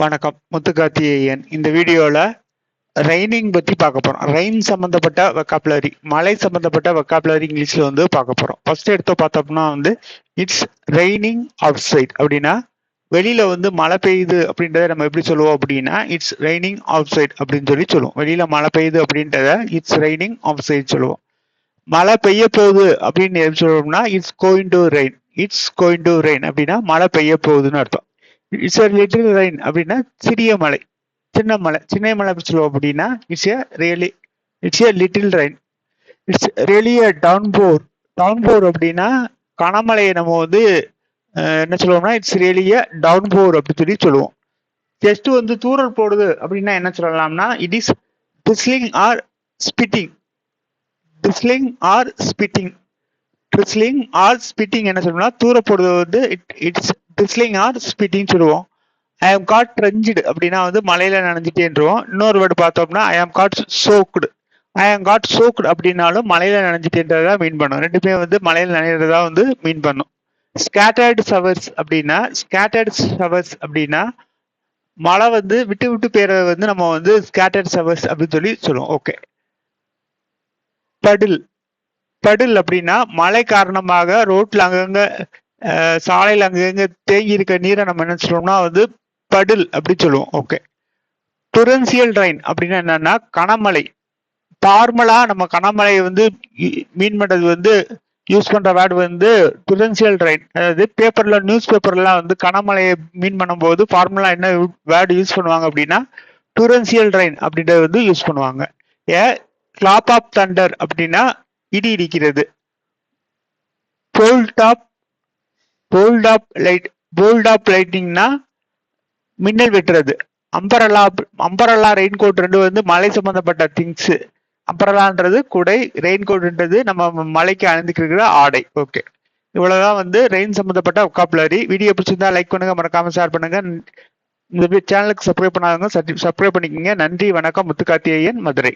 வணக்கம். முத்துக்கார்த்திகேயன். இந்த வீடியோல ரெய்னிங் பத்தி பார்க்க போறோம். ரெயின் சம்பந்தப்பட்ட வெக்காபுலரி, மழை சம்பந்தப்பட்ட வெக்காபுலரி இங்கிலீஷ்ல வந்து பார்க்க போறோம். ஃபர்ஸ்ட் எடுத்து பார்த்தோம்னா வந்து இட்ஸ் ரெய்னிங் அவுட் சைட் அப்படின்னா வெளியில வந்து மழை பெய்யுது அப்படின்றத நம்ம எப்படி சொல்லுவோம் அப்படின்னா இட்ஸ் ரெய்னிங் அவுட் சைட் அப்படின்னு சொல்லி சொல்லுவோம். வெளியில மழை பெய்யுது அப்படின்றத இட்ஸ் ரெய்னிங் அவுட் சைட் சொல்லுவோம். மழை பெய்ய போகுது அப்படின்னு எப்படி சொல்லுவோம்னா it's going to rain. It's going to rain அப்படின்னா மழை பெய்ய போகுதுன்னு அர்த்தம். இட்ஸ் a லிட்டில் ரெயின் அப்படின்னா சிறிய மழை, சின்ன மழை. சின்ன மழை எப்படி சொல்லுவோம் அப்படின்னா it's a little rain. It's really a downpour. டவுன்போர் அப்படின்னா கனமழையை நம்ம வந்து என்ன சொல்லுவோம்னா இட்ஸ் ரியலி a downpour அப்படின்னு சொல்லி சொல்லுவோம். ஜஸ்ட் வந்து தூறல் போடுது அப்படின்னா என்ன சொல்லலாம்னா it is drizzling or spitting. drizzling or spitting. drizzling or spitting என்ன சொல்லணும்னா தூர போடுறது வந்து இட்ஸ் drizzling or spitting சொல்லுவோம். ஐ ஆம் காட் ட்ரெஞ்சுடு அப்படின்னா வந்து மலையில நனைஞ்சிட்டேன்றோம். இன்னொரு வேர்டு பார்த்தோம்னா ஐ ஆம் காட் சோக்டு. ஐ ஆம் காட் சோக்டு அப்படின்னாலும் மலையில நனைஞ்சிட்டேன்றதா மீன் பண்ணும். ரெண்டுமே வந்து மலையில நனைகிறதா வந்து மீன் பண்ணும். ஸ்கேட்டர்டு ஷவர்ஸ் அப்படின்னா மழை வந்து விட்டு விட்டு பெய்யறத வந்து நம்ம வந்து ஸ்கேட்டர்டு ஷவர்ஸ் அப்படின்னு சொல்லி சொல்லுவோம். ஓகே. படில் அப்படின்னா மழை காரணமாக ரோட்ல அங்கங்க சாலையில் அங்கங்க தேங்கி இருக்க நீரை நம்ம என்ன சொல்லுவோம்னா வந்து படில் அப்படி சொல்லுவோம். ஓகே. டுரன்சியல் ரெயின் அப்படின்னா என்னன்னா கனமழை. நார்மலா நம்ம கனமழையை வந்து மீன் பண்றது வந்து யூஸ் பண்ற வேர்டு வந்து டுரன்சியல் ரெயின். அதாவது பேப்பர்ல நியூஸ் பேப்பர்லாம் வந்து கனமழையை மீன் பண்ணும்போது ஃபார்முலா என்ன வேர்டு யூஸ் பண்ணுவாங்க அப்படின்னா டுரன்சியல் ரெயின் அப்படின்றத வந்து யூஸ் பண்ணுவாங்க. ஏ கிளாப் ஆஃப் தண்டர் அப்படின்னா இடி இடிக்கிறது. போல்ட் ஆப் லைட்டிங்னா மின்னல் வெட்டுறது. அம்பரல்லா ரெயின் கோட் ரெண்டு வந்து மழை சம்பந்தப்பட்ட திங்ஸ். அம்பரல்லான்றது குடை, ரெயின் கோட்ன்றது நம்ம மழைக்கு அணிந்துக்கிற ஆடை. ஓகே. இவ்வளவுதான் வந்து ரெயின் சம்பந்தப்பட்ட வெக்காபுலரி. வீடியோ பிடிச்சிருந்தா லைக் பண்ணுங்க, மறக்காம ஷேர் பண்ணுங்க. இந்த சேனலுக்கு சப்ஸ்கிரைப் பண்ணாதவங்க சப்ஸ்கிரைப் பண்ணிக்கோங்க. நன்றி, வணக்கம். முத்துக்கார்த்திகேயன், மதுரை.